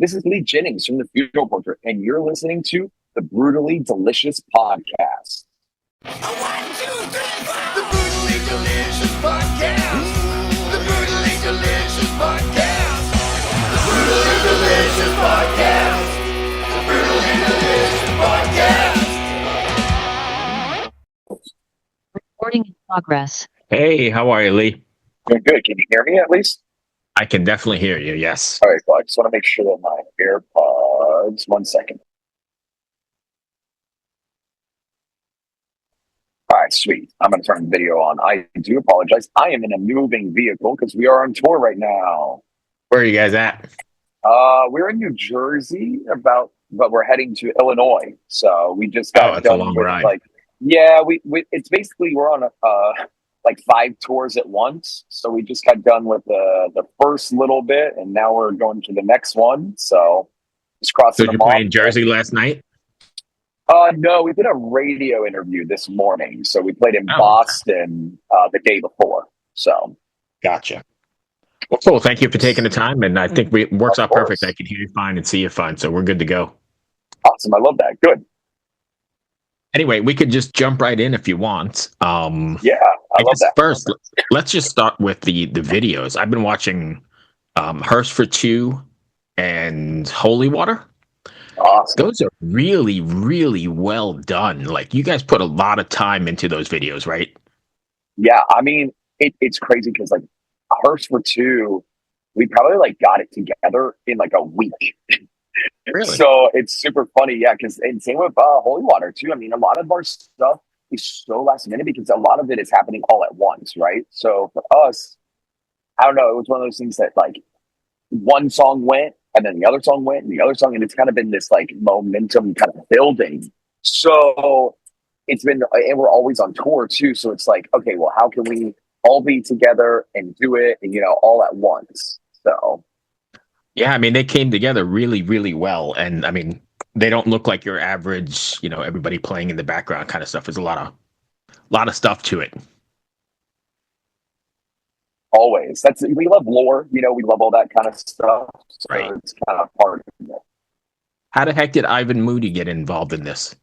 This is Lee Jennings from the Funeral Portrait, and you're listening to the Brutally Delicious Podcast. One, two, three, four. The Brutally Delicious Podcast. The Brutally Delicious Podcast. The Brutally Delicious Podcast. The Brutally Delicious Podcast. Recording in progress. Hey, how are you, Lee? Doing good. Can you hear me at least? I can definitely hear you, yes. All right, well, I just want to make sure that my AirPods, 1 second. All right, sweet. I'm going to turn the video on. I do apologize. I am in a moving vehicle because we are on tour right now. Where are you guys at? We're in New Jersey, but we're heading to Illinois. So we just got it's a done long with ride. we it's basically we're on like 5 tours at once. So we just got done with the first little bit, and now we're going to the next one. So just crossing So them you off. playing Jersey last night? No, we did a radio interview this morning. So we played in Oh. Boston the day before. So Gotcha. Well, cool. Thank you for taking the time, and I think it works Of out perfect. course. I can hear you fine and see you fine, so we're good to go. awesome. I love that. Good. Anyway, we could just jump right in if you want. Yeah, I I love guess that. first, let's just start with the videos. I've been watching Hearst for Two and Holy Water. Awesome. Those are really, really well done. Like, you guys put a lot of time into those videos, right? Yeah, I mean, it's crazy because like Hearst for Two, we probably like got it together in like a week. Really? So it's super funny, yeah. Because and same with Holy Water too. I mean, a lot of our stuff is so last minute because a lot of it is happening all at once, right? So for us, I don't know. It was one of those things that like one song went and then the other song went and the other song, and it's kind of been this like momentum kind of building. So it's been, and we're always on tour too. So it's like, okay, well, how can we all be together and do it, and all at once? So Yeah, I mean, they came together really, really well. And I mean, they don't look like your average, everybody playing in the background kind of stuff. There's a lot of stuff to it. always, we love lore. We love all that kind of stuff. So Right. it's kind of part of it. How the heck did Ivan Moody get involved in this?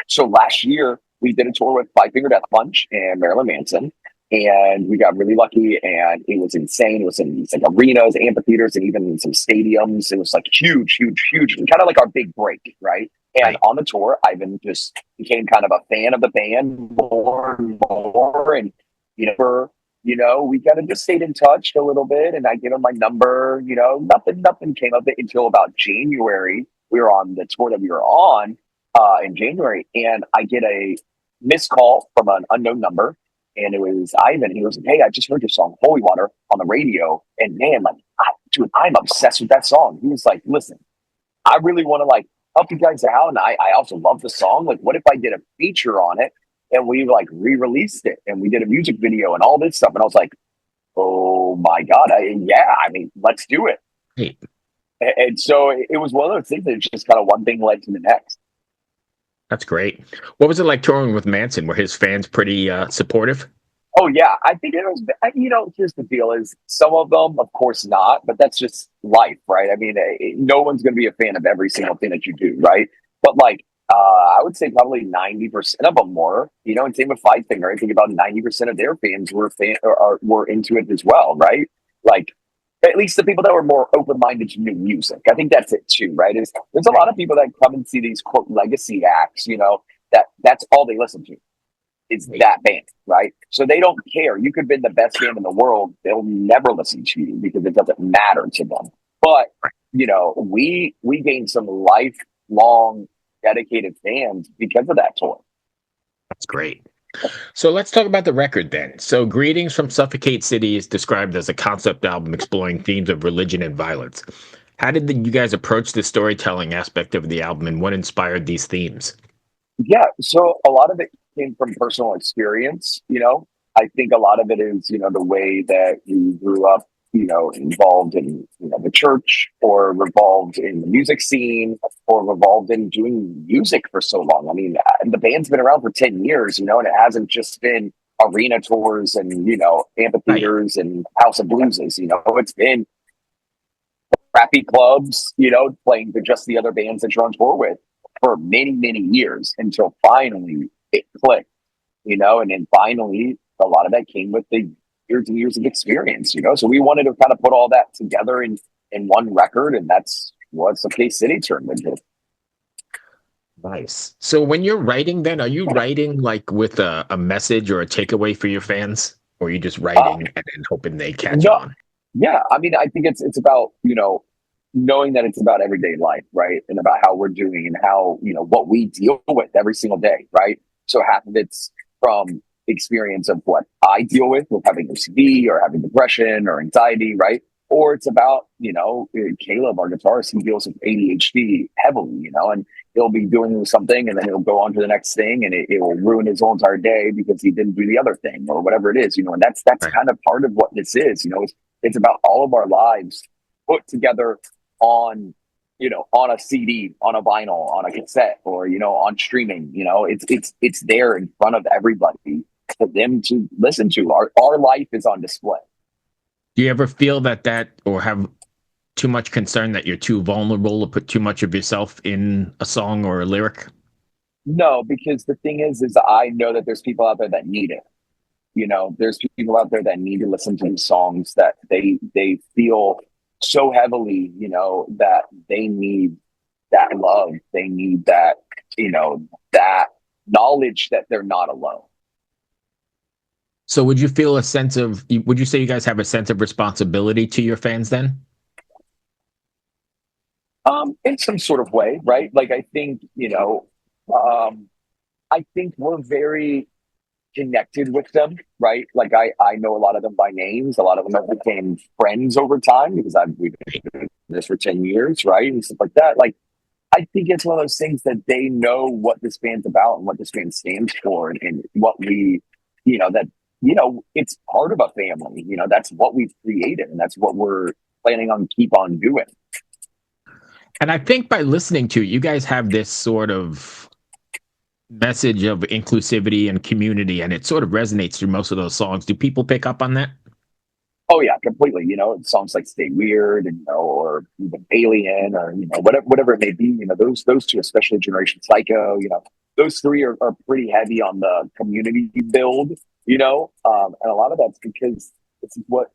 So last year we did a tour with Five Finger Death Punch and Marilyn Manson, and we got really lucky, and it was insane. It was in these like arenas, amphitheaters, and even in some stadiums. It was like huge, huge, huge, kind of like our big break, right? And Right. on the tour, Ivan just became kind of a fan of the band more and more, and we kind of just stayed in touch a little bit, and I gave him my number. Nothing came of it until about January. We were on the tour that we were on in January, and I get a missed call from an unknown number, and it was Ivan. He goes, "Hey, I just heard your song Holy Water on the radio, and man, like, dude, I'm obsessed with that song." He was like, "Listen, I really want to like help you guys out, and I also love the song. Like, what if I did a feature on it, and we like re-released it, and we did a music video and all this stuff?" And I was like, "Oh my god, I mean, let's do it." Hey, And so it was one of those things that just kind of one thing led to the next. that's great. What was it like touring with Manson? Were his fans pretty supportive? Oh yeah, I think it was. Here's the deal: is some of them, of course, not, but that's just life, right? I mean, no one's going to be a fan of every single thing that you do, right? But like, I would say probably 90% of them were, and same with Five Finger. I think about 90% of their fans were into it as well, right? Like, at least the people that were more open-minded to new music. I think that's it too, right? There's a lot of people that come and see these quote legacy acts, that's all they listen to. It's that band, right? So they don't care. You could be the best band in the world. They'll never listen to you because it doesn't matter to them. But, we gained some lifelong dedicated fans because of that tour. That's great. So let's talk about the record then. So Greetings from Suffocate City is described as a concept album exploring themes of religion and violence. How did you guys approach the storytelling aspect of the album, and what inspired these themes? Yeah, so a lot of it came from personal experience. I think a lot of it is, the way that you grew up, involved in, the church, or involved in the music scene, or involved in doing music for so long. I mean, the band's been around for 10 years, and it hasn't just been arena tours and, Right. amphitheaters and House of Blueses. It's been crappy clubs, playing to just the other bands that you're on tour with for many, many years until finally it clicked, and then finally a lot of that came with the years and years of experience, So we wanted to kind of put all that together in one record, and that's what Suffocate City turned into. Nice. So when you're writing, then are you writing like with a message or a takeaway for your fans, or are you just Uh, writing and then hoping they catch no, on? yeah, I mean, I think it's about, knowing that it's about everyday life, right? And about how we're doing and how, what we deal with every single day, right? So half of it's from experience of what I deal with having OCD or having depression or anxiety, right? Or it's about, Caleb, our guitarist, he deals with ADHD heavily, and he'll be doing something and then he'll go on to the next thing and it will ruin his whole entire day because he didn't do the other thing or whatever it is, and that's Right. kind of part of what this is, it's about all of our lives put together on on a CD, on a vinyl, on a cassette, or on streaming. It's there in front of everybody for them to listen to. Our life is on display. Do you ever feel that or have too much concern that you're too vulnerable to put too much of yourself in a song or a lyric? No, because the thing is I know that there's people out there that need it. There's people out there that need to listen to these songs that they feel so heavily, that they need that love. They need that, that knowledge that they're not alone. So would you feel would you say you guys have a sense of responsibility to your fans then? In some sort of way, right? Like I think, I think we're very connected with them, right? Like I know a lot of them by names. A lot of them have became friends over time because we've been doing this for 10 years, right? And stuff like that. Like I think it's one of those things that they know what this band's about and what this band stands for and what we, that, it's part of a family, that's what we've created and that's what we're planning on keep on doing. And I think by listening to it, you guys have this sort of message of inclusivity and community, and it sort of resonates through most of those songs. Do people pick up on that? Oh yeah, completely. Songs like "Stay Weird" and or even "Alien" or whatever it may be. Those two, especially "Generation Psycho." Those three are pretty heavy on the community build. And a lot of that's because this is what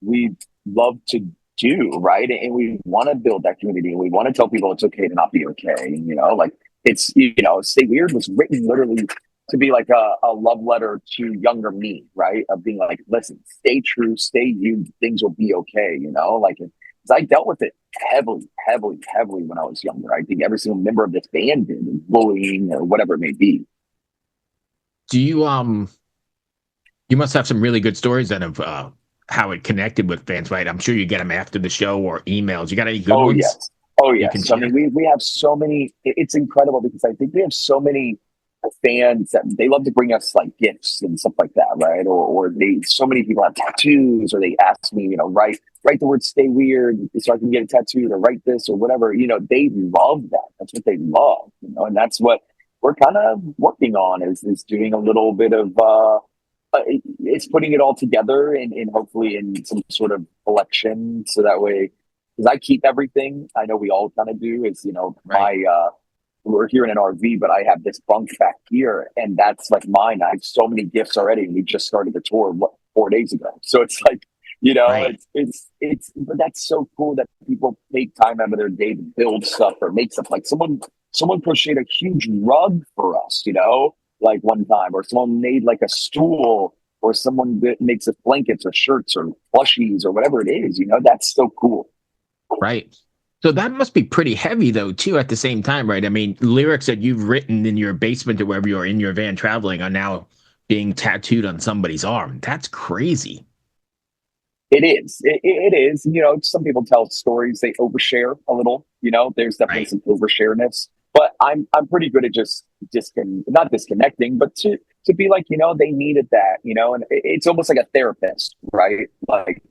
we love to do, right? And we want to build that community, and we want to tell people it's okay to not be okay. And, like it's "Stay Weird" was written literally to be like a love letter to younger me, right? Of being like, listen, stay true, stay you, things will be okay, like, because I dealt with it heavily, heavily, heavily when I was younger. I think every single member of this band did, bullying or whatever it may be. Do you must have some really good stories then of how it connected with fans, right? I'm sure you get them after the show or emails. You got any good Oh ones yes. Oh you can yes. I share? mean, we have so many. It's incredible because I think we have so many fans that they love to bring us like gifts and stuff like that, right? Or they so many people have tattoos, or they ask me, write the word "Stay Weird" so I can get a tattoo, or write this or whatever. They love that. That's what they love, and that's what we're kind of working on is doing a little bit of it's putting it all together and hopefully in some sort of collection so that way, because I keep everything. I know we all kind of do. Is Right. my we're here in an RV, but I have this bunk back here, and that's like mine. I have so many gifts already, and we just started the tour 4 days ago. So it's like, Right. but that's so cool that people take time out of their day to build stuff or make stuff. Like someone crocheted a huge rug for us, like one time, or someone made like a stool, or someone makes us blankets or shirts or plushies or whatever it is. That's so cool. Right. So that must be pretty heavy though, too, at the same time, right? I mean, lyrics that you've written in your basement or wherever you're in your van traveling are now being tattooed on somebody's arm. That's crazy. It is. It is. Some people tell stories. They overshare a little. There's definitely Right. some overshareness. But I'm pretty good at just not disconnecting, but to be like, they needed that, and it's almost like a therapist, right? Like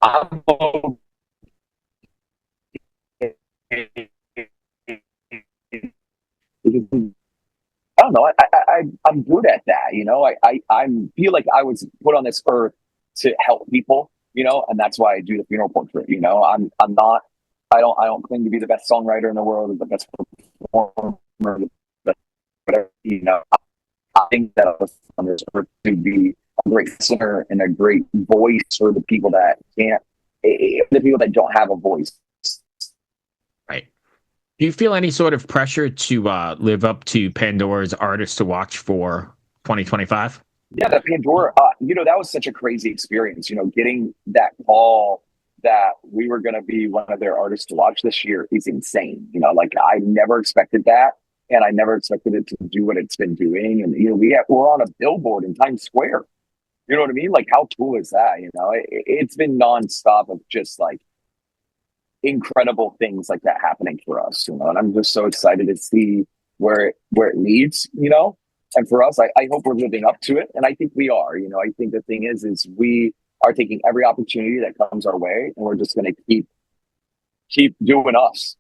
I'm okay. don't know. I'm good at that. I feel like I was put on this earth to help people. And that's why I do the funeral portrait. I'm not. I don't claim to be the best songwriter in the world or the best performer, the best whatever. I think that I was on this earth to be a great singer and a great voice for the people that can't, the people that don't have a voice. Right. Do you feel any sort of pressure to live up to Pandora's Artist to Watch for 2025? Yeah, that Pandora, that was such a crazy experience, getting that call that we were going to be one of their artists to watch this year is insane. Like I never expected that. And I never expected it to do what it's been doing. And, we're on a billboard in Times Square. You know what I mean? Like, how cool is that? It's been nonstop of just like incredible things like that happening for us, and I'm just so excited to see where it leads, and for us, I hope we're living up to it. And I think we are. I think the thing is we are taking every opportunity that comes our way, and we're just going to keep doing us.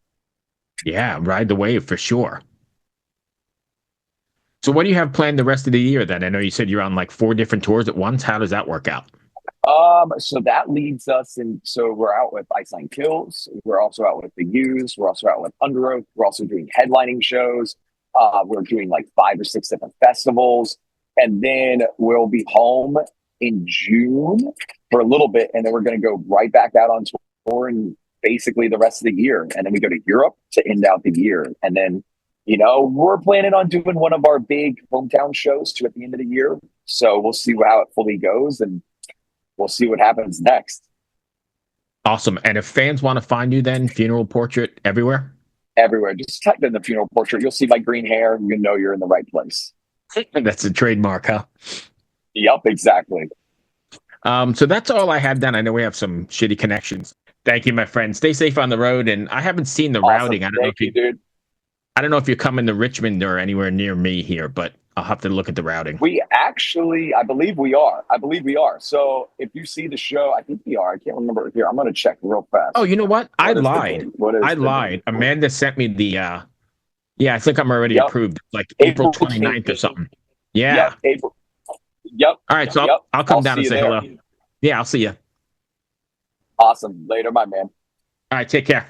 Yeah, ride the wave for sure. So what do you have planned the rest of the year then? I know you said you're on like 4 different tours at once. How does that work out? So that leads us in. So we're out with Ice Line Kills. We're also out with The Used. We're also out with Under Oath. We're also doing headlining shows. We're doing like 5 or 6 different festivals. And then we'll be home in June for a little bit. And then we're going to go right back out on tour and basically the rest of the year. And then we go to Europe to end out the year. And then, we're planning on doing one of our big hometown shows too at the end of the year. So we'll see how it fully goes, and we'll see what happens next. Awesome. And if fans want to find you then, Funeral Portrait everywhere? Everywhere. Just type in the Funeral Portrait. You'll see my green hair. You know you're in the right place. That's a trademark, huh? Yep, exactly. So that's all I had then. I know we have some shitty connections. Thank you, my friend. Stay safe on the road. And I haven't seen the routing. I don't know if you, dude. I don't know if you're coming to Richmond or anywhere near me here, but I'll have to look at the routing. We actually, I believe we are. So if you see the show, I think we are. I can't remember here. I'm going to check real fast. Oh, you know what? I lied. I lied. Amanda sent me the, I think I'm already approved. Like April 29th or something. Yeah. Yep. April. Yep. All right. So I'll come down and say hello. Yeah, I'll see you. Awesome. Later, my man. All right. Take care.